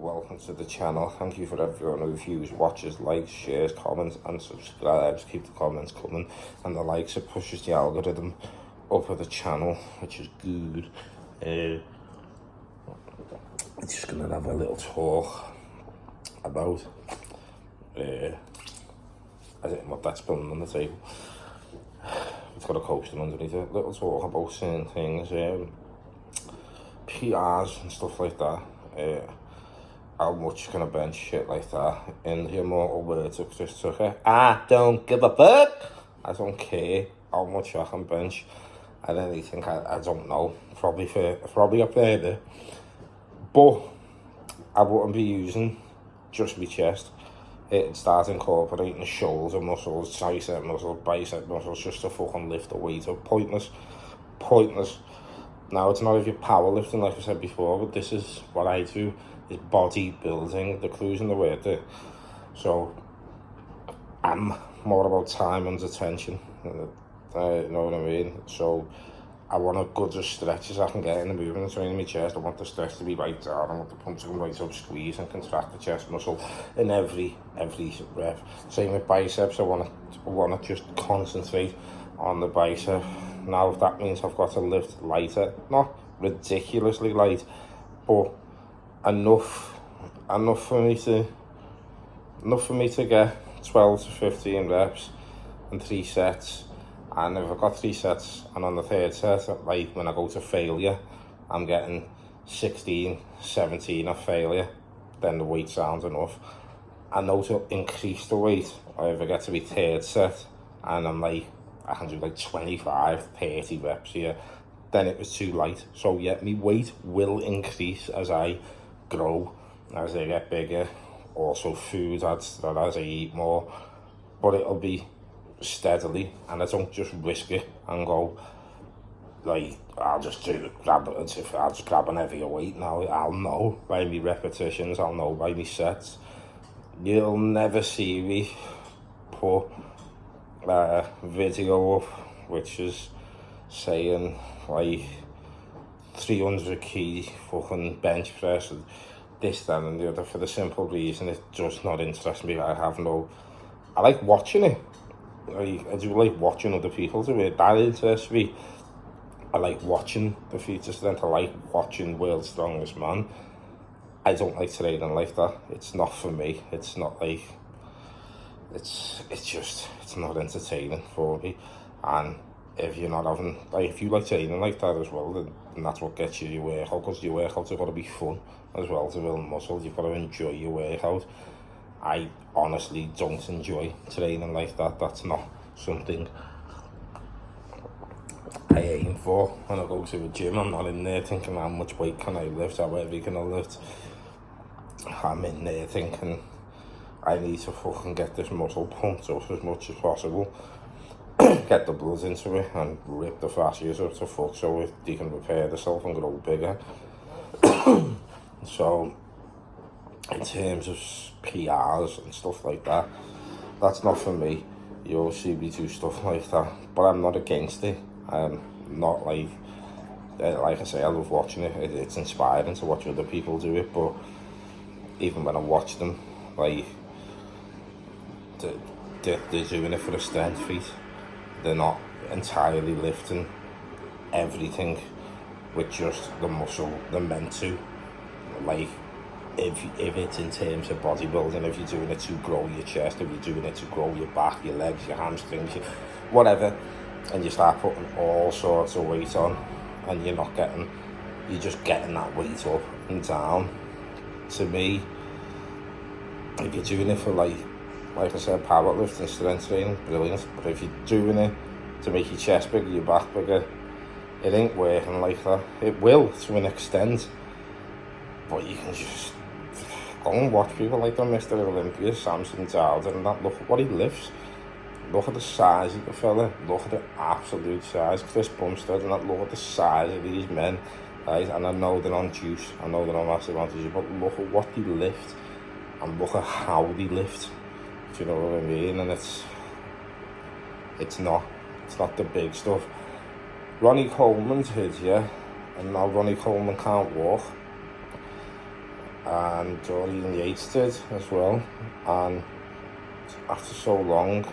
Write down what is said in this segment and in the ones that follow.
welcome to the channel. Thank you for everyone who views, watches, likes, shares, comments and subscribes. Keep the comments coming and the likes. It pushes the algorithm up of the channel, which is good. I'm just going to have a little talk about I think what that's put on the table. It's got a coaster underneath it. Little talk about certain things, PRs and stuff like that. How much can I bench, shit like that. In the immortal words of Chris Tucker, I don't give a fuck. I don't care how much I can bench. I really think I don't know. Probably up there. But I wouldn't be using just my chest. It'd start incorporating shoulder muscles, tricep muscles, bicep muscles, just to fucking lift the weight up. Pointless. Now, it's not if you're powerlifting, like I said before, but this is what I do, is bodybuilding, the clues in the word there. So, I'm more about time and attention, you know what I mean? So, I want as good a stretch as I can get in the movement, training my chest. I want the stretch to be right down, I want the pump to come right up, squeeze and contract the chest muscle in every rep. Same with biceps, I want to just concentrate on the bicep. Now, if that means I've got to lift lighter, not ridiculously light, but enough for me to get 12 to 15 reps and 3 sets. And if I've got 3 sets and on the 3rd set, like when I go to failure, I'm getting 16, 17 of failure, then the weight sounds enough. I know to increase the weight, or if I get to be 3rd set and I'm like, I can do like 25, 30 reps here, then it was too light. So yeah, my weight will increase as I grow, as I get bigger. Also food adds that as I eat more, but it'll be steadily, and I don't just risk it and go like, I'll just grab an heavier weight now. I'll know by my repetitions, I'll know by my sets. You'll never see me put a video up which is saying like 300 key fucking bench press and this, that and the other, for the simple reason it does not interest me. I like watching it. I do like watching other people do it. That interests me. I like watching the feature strength. I like watching World's Strongest Man. I don't like training like that. It's not for me. It's not like, it's not entertaining for me. And if you're not having, like, if you like training like that as well, then that's what gets you your workout, because your workouts have got to be fun as well to build muscle. You've got to enjoy your workout. I honestly don't enjoy training like that. That's not something I aim for when I go to a gym. I'm not in there thinking how much weight can I lift, how heavy can I lift. I'm in there thinking I need to fucking get this muscle pumped up as much as possible, get the blood into it and rip the fascias up to fuck so they can repair themselves and grow bigger. So in terms of PRs and stuff like that, that's not for me. You'll see me do stuff like that, but I'm not against it. I'm not like I say, I love watching it. It's inspiring to watch other people do it, but even when I watch them, like, they're doing it for a strength feat. They're not entirely lifting everything with just the muscle they're meant to. Like, if it's in terms of bodybuilding, if you're doing it to grow your chest, if you're doing it to grow your back, your legs, your hamstrings, whatever, and you start putting all sorts of weight on, and you're just getting that weight up and down. To me, if you're doing it for like I said, powerlifting, strength training, brilliant. But if you're doing it to make your chest bigger, your back bigger, it ain't working like that. It will to an extent, but you can just go and watch people like that, Mr. Olympia, Samson Dowden, and that. Look at what he lifts. Look at the size of the fella. Look at the absolute size. Chris Bumstead, and that. Look at the size of these men, right? And I know they're on juice. I know they're on massive amounts of juice, but look at what they lift, and look at how they lift. Do you know what I mean? And it's not the big stuff. Ronnie Coleman's his, yeah, and now Ronnie Coleman can't walk. and Dorian Yates did as well, and after so long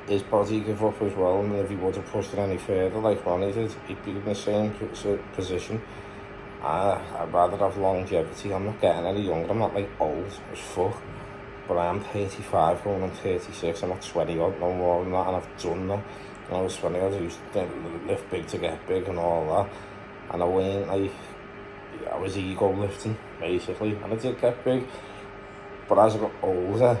his body gave up as well, and if he would have pushed it any further like Ronnie did, he'd be in the same position. I'd rather have longevity. I'm not getting any younger, I'm not like old as fuck, but I am 35 going on 36. I'm not 20 odd no more than that, and I've done that. When I was 20 odd, I used to lift big to get big and all that, and I went like, I was ego lifting basically, and I did get big. But as I got older,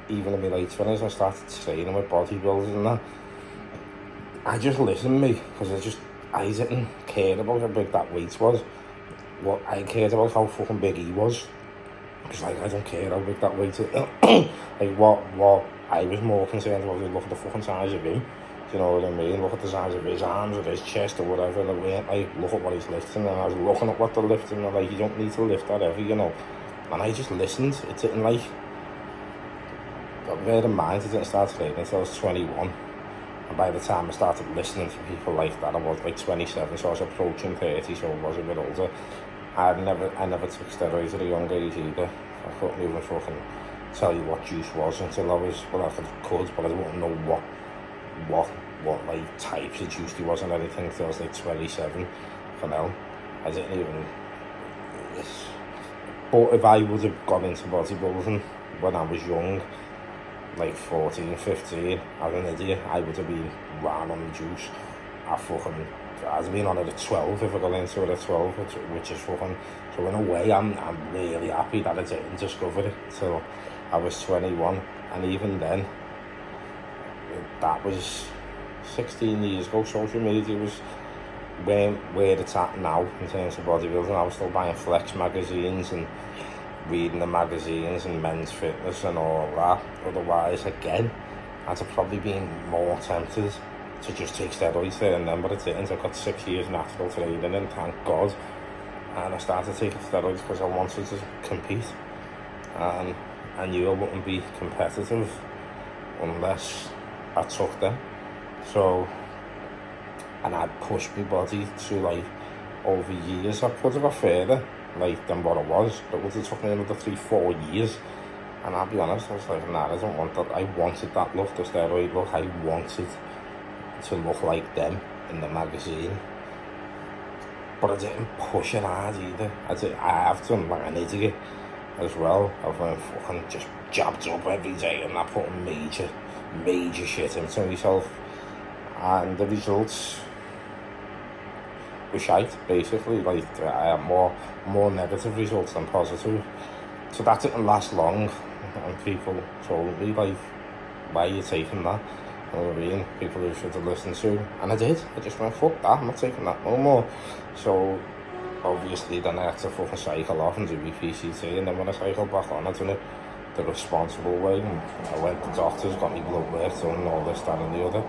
even in my late 20s, I started training with bodybuilders and that. I just listened to me, because I didn't care about how big that weight was. What I cared about how fucking big he was. Because like, I don't care how big that weight is. Like what I was more concerned about was look at the fucking size of him. Do you know what I mean? Look at the size of his arms or his chest or whatever. And I went like, look at what he's lifting. And I was looking at what they're lifting. And like, you don't need to lift that heavy, you know. And I just listened. It didn't like, bear in mind, I didn't start training until I was 21. And by the time I started listening to people like that, I was like 27, so I was approaching 30, so I was a bit older. I never took steroids at a young age either. I couldn't even fucking tell you what juice was until I was, well, I could, but I didn't know what like types of juice there was and anything until I was like 27. For now, I didn't even. But if I would have gone into bodybuilding when I was young, like 14, 15, as an idiot, I would have been ran on the juice. I'd have been on it at 12 if I got into it at 12, which is fucking, so in a way I'm really happy that I didn't discover it till I was 21, and even then, that was 16 years ago. Social media was where it's at now in terms of bodybuilding. I was still buying Flex magazines and reading the magazines and Men's Fitness and all that. Otherwise, again, I'd have probably been more tempted to just take steroids there and then, but I didn't. I got 6 years natural training and thank God. And I started taking steroids because I wanted to compete. And I knew I wouldn't be competitive unless I took them. So, and I'd pushed my body to like over years. I could have got further like than what I was. It would have took me another 3-4 years. And I'll be honest, I was like, nah, I don't want that. I wanted that look, the steroid look. I wanted to look like them in the magazine. But I didn't push it hard either. I have done like an idiot as well. I've been fucking just jabbed up every day and I put major shit into myself. And the results were shite, basically. Like, I had more negative results than positive. So that didn't last long. And people told me, like, why are you taking that? You know what I mean? People who should have listened to. And I did. I just went, fuck that, I'm not taking that no more. So, obviously, then I had to fucking cycle off and do my PCT. And then when I cycled back on, I done it the responsible way. And I went to doctors, got me blood work done, and all this, that, and the other.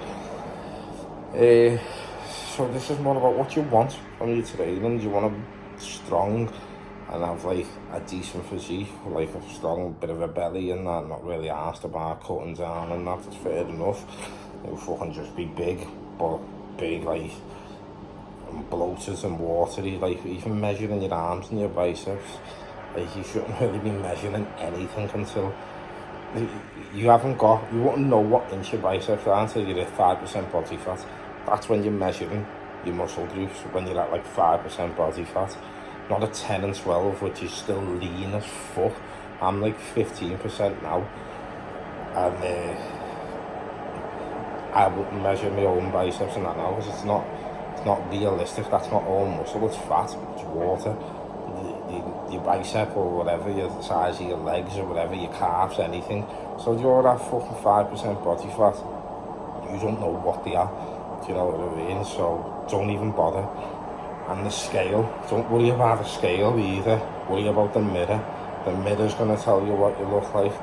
So this is more about what you want from your training. You want to be strong and have like a decent physique, like a strong bit of a belly and that, not really asked about cutting down and that's fair enough. You fucking just be big, but big like and bloated and watery, like even measuring your arms and your biceps. Like you shouldn't really be measuring anything until you wouldn't know what inch your biceps are until you're at 5% body fat. That's when you're measuring your muscle groups, when you're at like 5% body fat. Not at 10 and 12, which is still lean as fuck. I'm like 15% now. And I wouldn't measure my own biceps and that now because it's not realistic. That's not all muscle, it's fat, it's water. Your bicep or whatever, the size of your legs or whatever, your calves, anything. So you're at fucking 5% body fat. You don't know what they are. Do you know what I mean? So don't even bother. And the scale, don't worry about the scale either. Worry about the mirror. The mirror's going to tell you what you look like.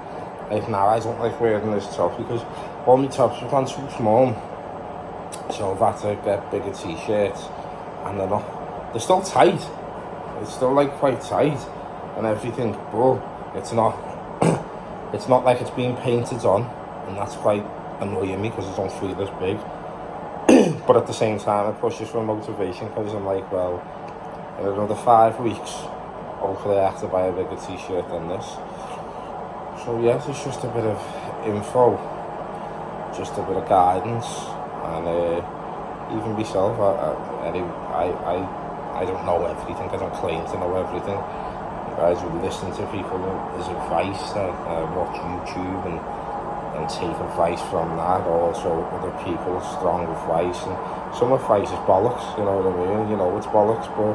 Like now, I don't like wearing this top because all my tops have gone too small. So I've had to get bigger t-shirts. And they're still tight. It's still like quite tight and everything, but it's not like it's being painted on, and that's quite annoying me because I don't feel as big. But at the same time, it pushes for motivation because I'm like, well, in another 5 weeks, hopefully I have to buy a bigger t-shirt than this. So yes, it's just a bit of info, just a bit of guidance, and even myself, I don't know everything, I don't claim to know everything. You guys will listen to people's advice, watch YouTube and take advice from that, also other people's strong advice, and some advice is bollocks, you know what I mean, you know it's bollocks, but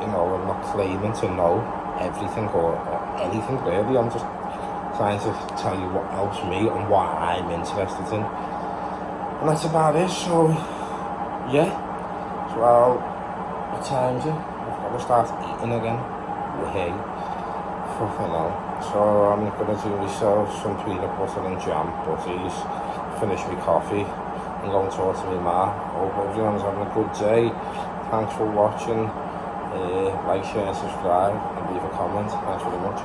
you know, I'm not claiming to know everything or anything really, I'm just trying to tell you what helps me and what I'm interested in, and that's about it. So yeah, so what time is it? I've got to start eating again. Hey, fucking hell. So I'm gonna do myself some peanut butter and jam butties, finish my coffee and go and talk to my ma. Hope everyone's having a good day. Thanks for watching. Like, share, subscribe and leave a comment. Thanks very much.